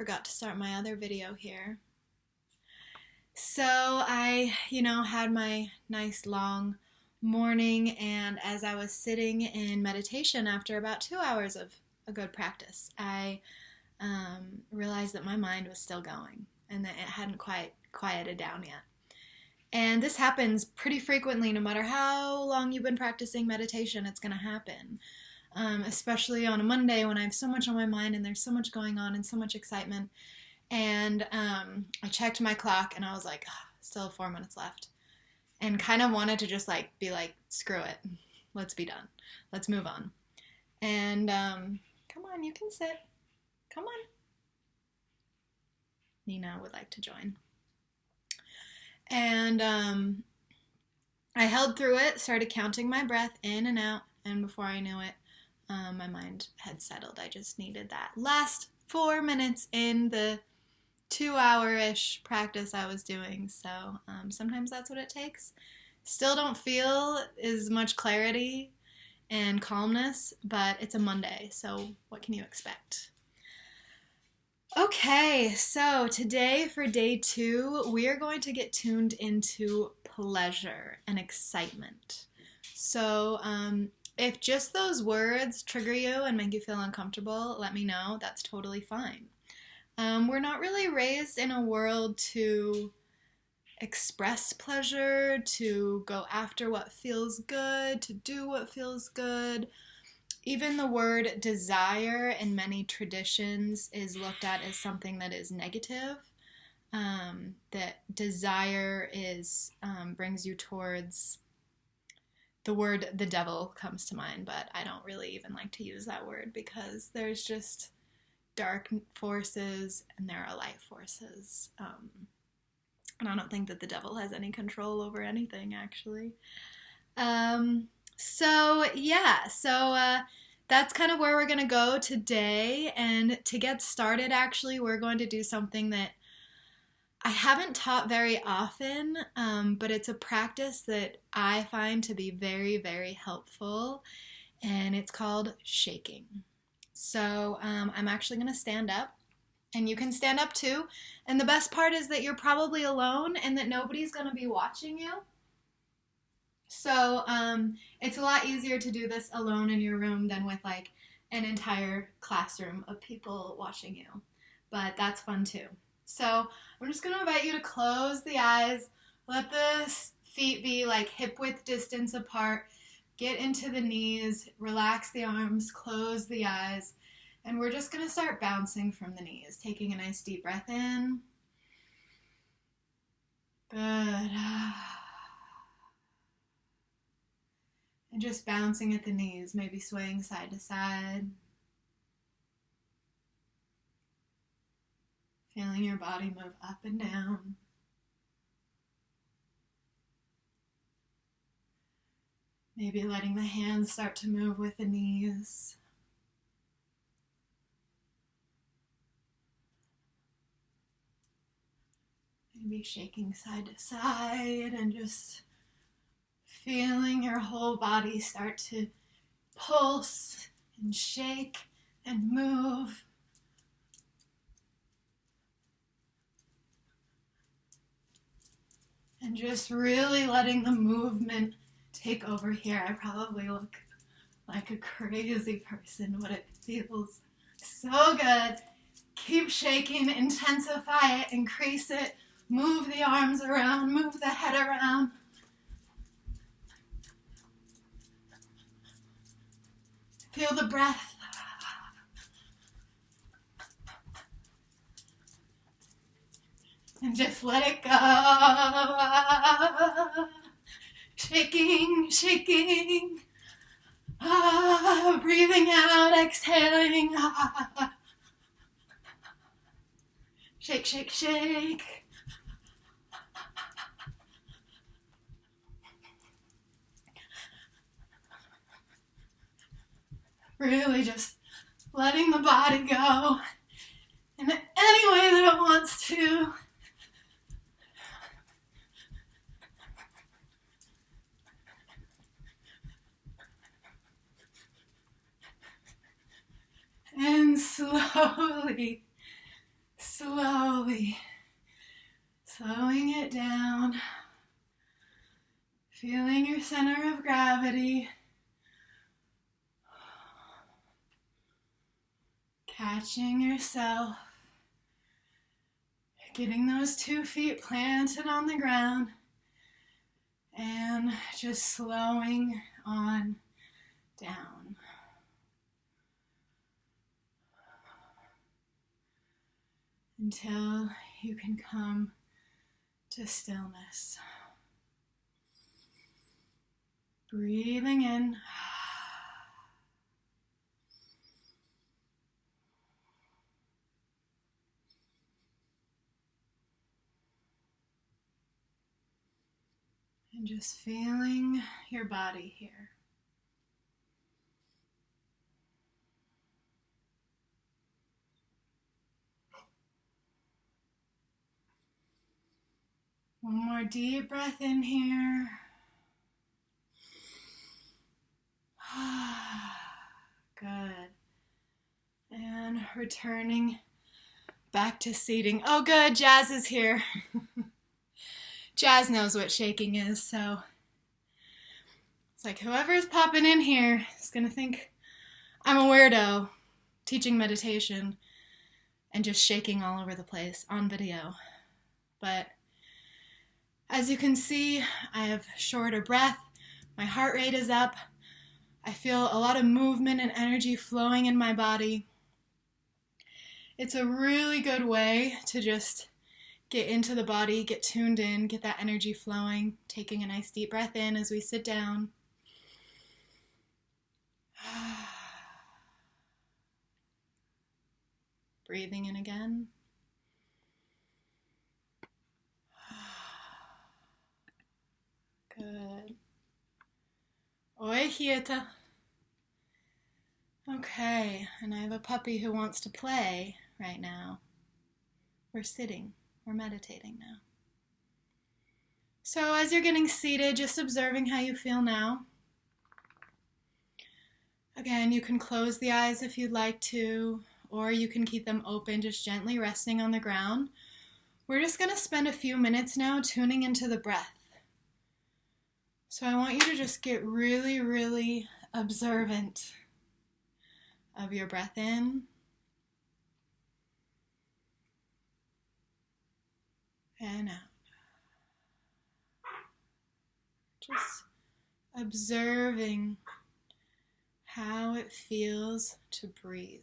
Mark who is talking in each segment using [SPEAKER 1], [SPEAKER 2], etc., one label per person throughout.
[SPEAKER 1] Forgot to start my other video here. So I, had my nice long morning, and as I was sitting in meditation after about 2 hours of a good practice, I realized that my mind was still going and that it hadn't quite quieted down yet. And this happens pretty frequently. No matter how long you've been practicing meditation, it's going to happen. Especially on a Monday when I have so much on my mind and there's so much going on and so much excitement. And I checked my clock and I was like, still 4 minutes left. And kind of wanted to just be like, screw it. Let's be done. Let's move on. And come on, you can sit. Come on. Nina would like to join. And I held through it, started counting my breath in and out, and before I knew it, my mind had settled. I just needed that last 4 minutes in the 2-hour-ish practice I was doing. So sometimes that's what it takes. Still don't feel as much clarity and calmness, but it's a Monday, so what can you expect? Okay, so today for day 2, we are going to get tuned into pleasure and excitement. So if just those words trigger you and make you feel uncomfortable, let me know. That's totally fine. We're not really raised in a world to express pleasure, to go after what feels good, to do what feels good. Even the word desire in many traditions is looked at as something that is negative. That desire brings you towards the word the devil comes to mind, but I don't really even like to use that word because there's just dark forces and there are light forces. And I don't think that the devil has any control over anything, actually. So that's kind of where we're going to go today. And to get started, actually, we're going to do something that I haven't taught very often, but it's a practice that I find to be very, very helpful, and it's called shaking. So I'm actually going to stand up, and you can stand up too. And the best part is that you're probably alone and that nobody's going to be watching you. So it's a lot easier to do this alone in your room than with an entire classroom of people watching you. But that's fun too. So I'm just going to invite you to close the eyes, let the feet be hip width distance apart, get into the knees, relax the arms, close the eyes, and we're just going to start bouncing from the knees, taking a nice deep breath in. Good. And just bouncing at the knees, maybe swaying side to side. Feeling your body move up and down. Maybe letting the hands start to move with the knees. Maybe shaking side to side and just feeling your whole body start to pulse and shake and move. And just really letting the movement take over here. I probably look like a crazy person, but it feels so good. Keep shaking, intensify it, increase it. Move the arms around, move the head around. Feel the breath. And just let it go. Shaking, shaking. Breathing out, exhaling. Shake, shake, shake. Really just letting the body go in any way that it wants to. And slowly Slowly slowing it down, feeling your center of gravity, catching yourself, getting those 2 feet planted on the ground, and just slowing on down. Until you can come to stillness. Breathing in. And just feeling your body here. One more deep breath in here. Good. And returning back to seating. Oh, good. Jazz is here. Jazz knows what shaking is, so it's like whoever's popping in here is going to think I'm a weirdo teaching meditation and just shaking all over the place on video. But as you can see, I have shorter breath. My heart rate is up. I feel a lot of movement and energy flowing in my body. It's a really good way to just get into the body, get tuned in, get that energy flowing, taking a nice deep breath in as we sit down. Breathing in again. Good. Oi, Hieta. Okay, and I have a puppy who wants to play right now. We're sitting. We're meditating now. So as you're getting seated, just observing how you feel now. Again, you can close the eyes if you'd like to, or you can keep them open, just gently resting on the ground. We're just going to spend a few minutes now tuning into the breath. So I want you to just get really, really observant of your breath in and out. Just observing how it feels to breathe.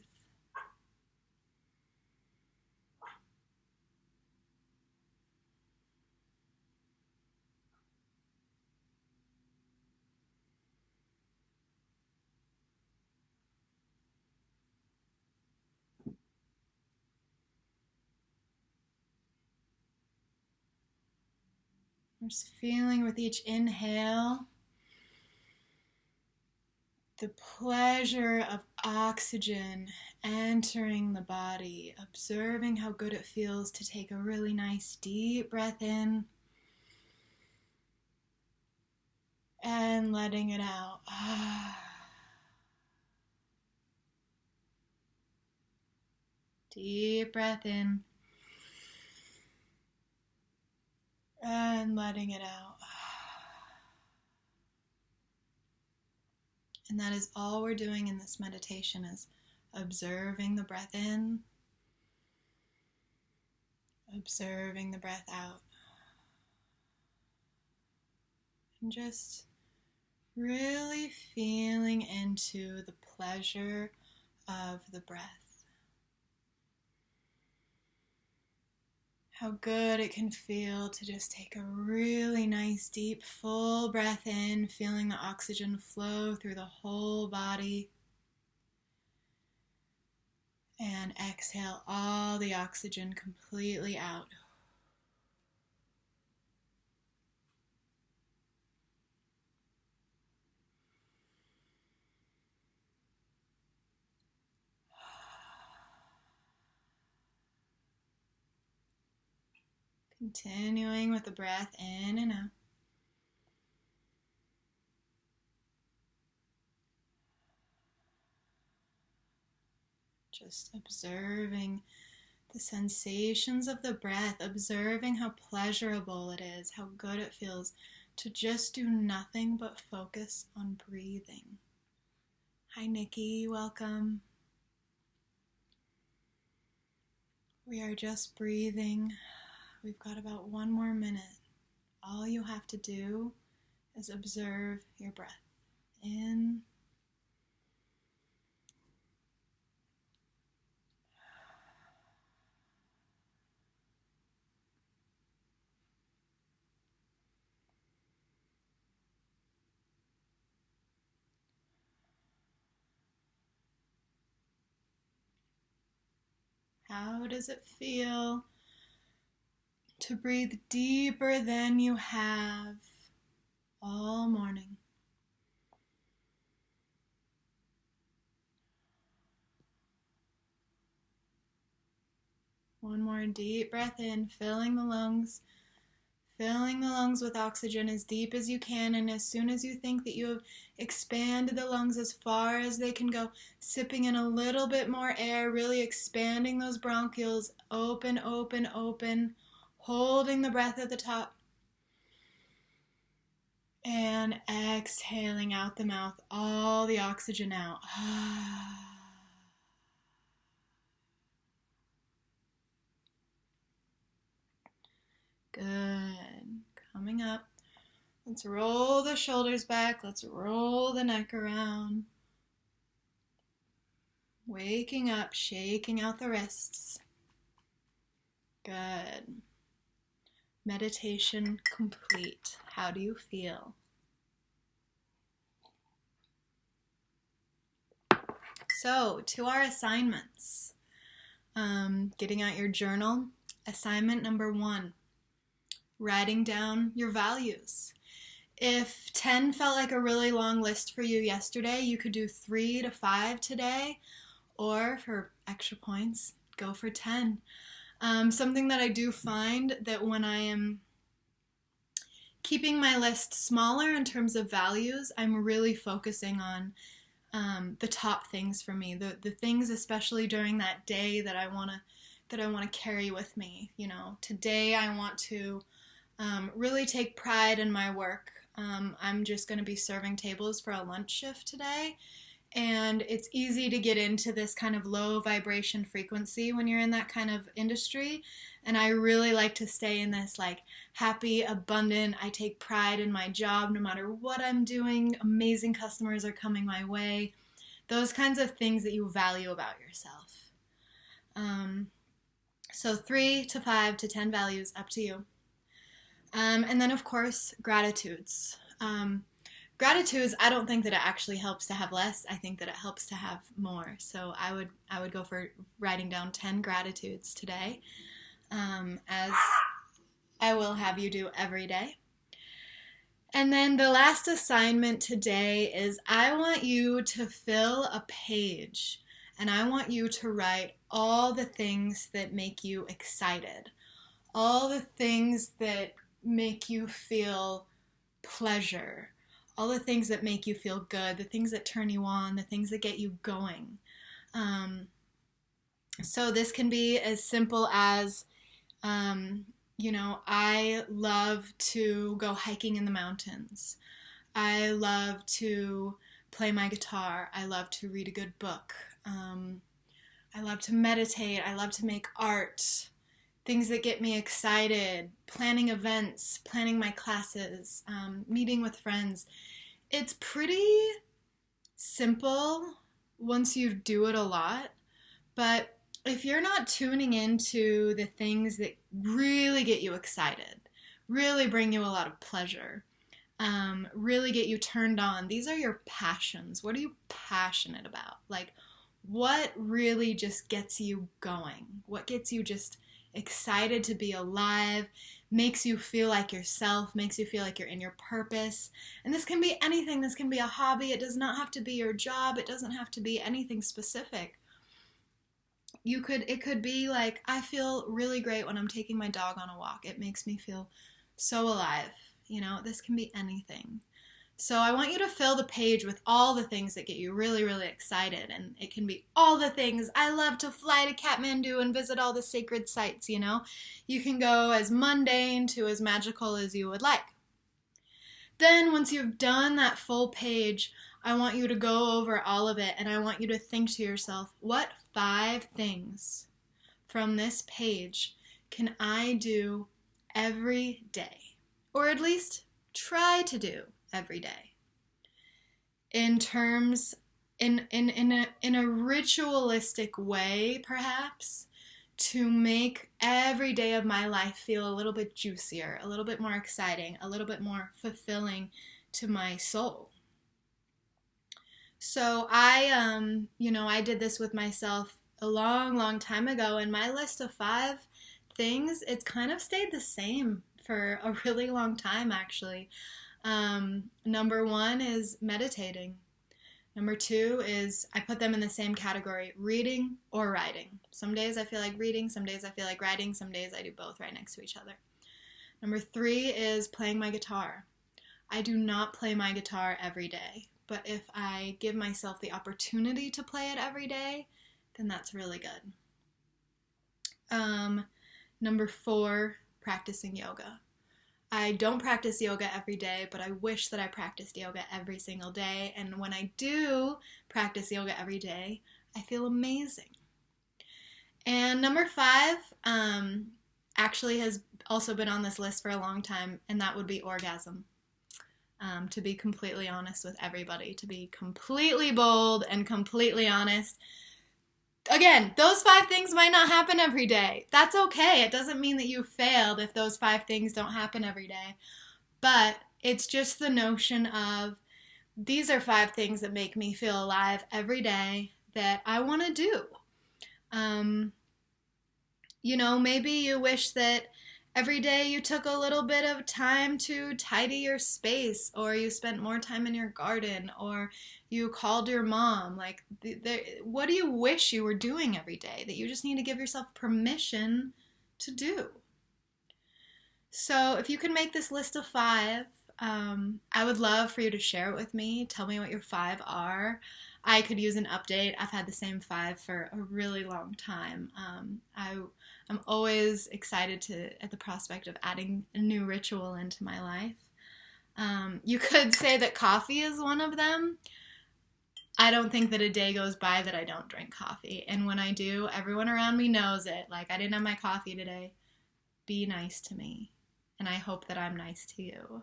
[SPEAKER 1] I'm just feeling with each inhale the pleasure of oxygen entering the body, observing how good it feels to take a really nice deep breath in and letting it out. Deep breath in and letting it out. And that is all we're doing in this meditation, is observing the breath in, observing the breath out, and just really feeling into the pleasure of the breath. How good it can feel to just take a really nice deep full breath in, feeling the oxygen flow through the whole body. And exhale all the oxygen completely out. Continuing with the breath in and out. Just observing The sensations of the breath, observing how pleasurable it is, how good it feels to just do nothing but focus on breathing. Hi, Nikki, welcome. We are just breathing. We've got about 1 more minute. All you have to do is observe your breath. In. How does it feel to breathe deeper than you have all morning? One more deep breath in, filling the lungs with oxygen as deep as you can, and as soon as you think that you have expanded the lungs as far as they can go, sipping in a little bit more air, really expanding those bronchioles, open, open, open, holding the breath at the top, and exhaling out the mouth, all the oxygen out. Good. Coming up. Let's roll the shoulders back. Let's roll the neck around. Waking up, shaking out the wrists. Good. Meditation complete. How do you feel? So, to our assignments. Getting out your journal. Assignment number 1. Writing down your values. If 10 felt like a really long list for you yesterday, you could do 3 to 5 today, or for extra points, go for 10. Something that I do find that when I am keeping my list smaller in terms of values, I'm really focusing on the top things for me, the things especially during that day that I want to carry with me. You know, today I want to really take pride in my work. I'm just going to be serving tables for a lunch shift today, and it's easy to get into this kind of low vibration frequency when you're in that kind of industry, and I really like to stay in this like happy, abundant, I take pride in my job no matter what I'm doing, amazing customers are coming my way, those kinds of things that you value about yourself. So 3 to 5 to 10 values, up to you. And then, of course, gratitudes. Gratitudes, I don't think that it actually helps to have less. I think that it helps to have more. So I would go for writing down 10 gratitudes today, as I will have you do every day. And then the last assignment today is I want you to fill a page, and I want you to write all the things that make you excited, all the things that make you feel pleasure, all the things that make you feel good, the things that turn you on, the things that get you going. So this can be as simple as, I love to go hiking in the mountains. I love to play my guitar. I love to read a good book. I love to meditate. I love to make art. Things that get me excited, planning events, planning my classes, meeting with friends. It's pretty simple once you do it a lot, but if you're not tuning into the things that really get you excited, really bring you a lot of pleasure, really get you turned on, these are your passions. What are you passionate about? Like, what really just gets you going? What gets you just excited to be alive, makes you feel like yourself, makes you feel like you're in your purpose. And this can be anything. This can be a hobby. It does not have to be your job. It doesn't have to be anything specific. It could be like, I feel really great when I'm taking my dog on a walk. It makes me feel so alive. You know, this can be anything. So I want you to fill the page with all the things that get you really, really excited. And it can be all the things. I love to fly to Kathmandu and visit all the sacred sites, you know. You can go as mundane to as magical as you would like. Then once you've done that full page, I want you to go over all of it and I want you to think to yourself, what 5 things from this page can I do every day? Or at least try to do every day, in terms, in a ritualistic way, perhaps, to make every day of my life feel a little bit juicier, a little bit more exciting, a little bit more fulfilling to my soul. So I did this with myself a long, long time ago, and my list of 5 things, it's kind of stayed the same for a really long time, actually. Number 1 is meditating. Number 2 is, I put them in the same category, reading or writing. Some days I feel like reading, some days I feel like writing, some days I do both right next to each other. Number 3 is playing my guitar. I do not play my guitar every day, but if I give myself the opportunity to play it every day, then that's really good. Number 4, practicing yoga. I don't practice yoga every day, but I wish that I practiced yoga every single day. And when I do practice yoga every day, I feel amazing. And number 5 actually has also been on this list for a long time, and that would be orgasm. To be completely honest with everybody, to be completely bold and completely honest. Again, those 5 things might not happen every day. That's okay. It doesn't mean that you failed if those 5 things don't happen every day. But it's just the notion of, these are 5 things that make me feel alive every day that I want to do. Maybe you wish that every day you took a little bit of time to tidy your space, or you spent more time in your garden, or you called your mom. Like, what do you wish you were doing every day that you just need to give yourself permission to do? So if you can make this list of 5, I would love for you to share it with me. Tell me what your 5 are. I could use an update. I've had the same 5 for a really long time. I'm always excited at the prospect of adding a new ritual into my life. You could say that coffee is one of them. I don't think that a day goes by that I don't drink coffee. And when I do, everyone around me knows it. Like, I didn't have my coffee today. Be nice to me. And I hope that I'm nice to you.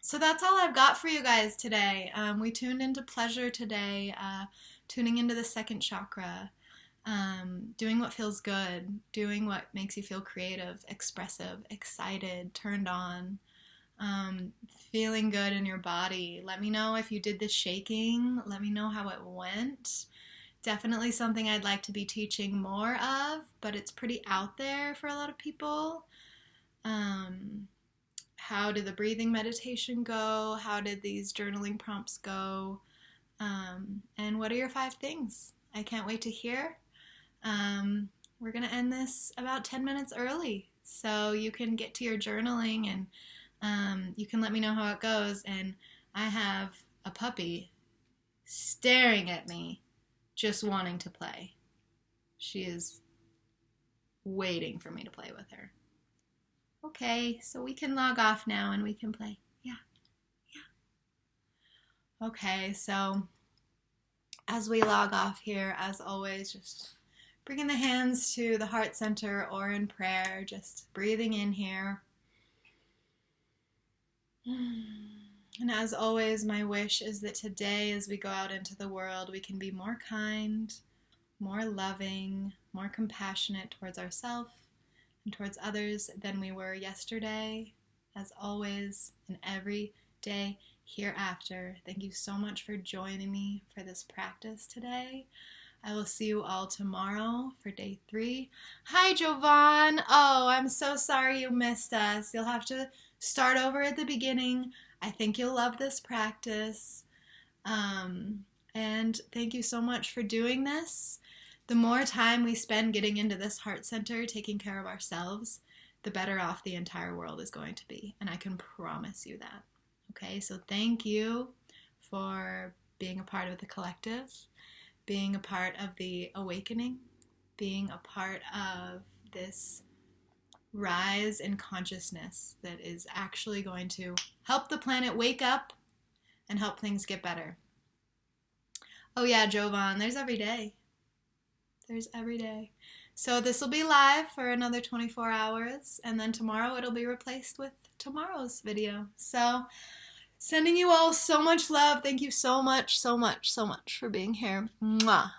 [SPEAKER 1] So that's all I've got for you guys today. We tuned into pleasure today, tuning into the second chakra, doing what feels good, doing what makes you feel creative, expressive, excited, turned on, feeling good in your body. Let me know if you did the shaking. Let me know how it went. Definitely something I'd like to be teaching more of, but it's pretty out there for a lot of people. How did the breathing meditation go? How did these journaling prompts go? And what are your 5 things? I can't wait to hear. We're going to end this about 10 minutes early, so you can get to your journaling and you can let me know how it goes. And I have a puppy staring at me, just wanting to play. She is waiting for me to play with her. Okay, so we can log off now and we can play. Yeah. Okay, so as we log off here, as always, just bringing the hands to the heart center or in prayer, just breathing in here. And as always, my wish is that today, as we go out into the world, we can be more kind, more loving, more compassionate towards ourselves and towards others than we were yesterday, as always, and every day hereafter. Thank you so much for joining me for this practice today. I will see you all tomorrow for day 3. Hi, Jovan. Oh, I'm so sorry you missed us. You'll have to start over at the beginning. I think you'll love this practice. And thank you so much for doing this. The more time we spend getting into this heart center, taking care of ourselves, the better off the entire world is going to be. And I can promise you that. Okay, so thank you for being a part of the collective, being a part of the awakening, being a part of this rise in consciousness that is actually going to help the planet wake up and help things get better. Oh yeah, Jovan, there's every day. There's every day. So this will be live for another 24 hours, and then tomorrow it'll be replaced with tomorrow's video. So sending you all so much love. Thank you so much, so much, so much for being here. Mwah.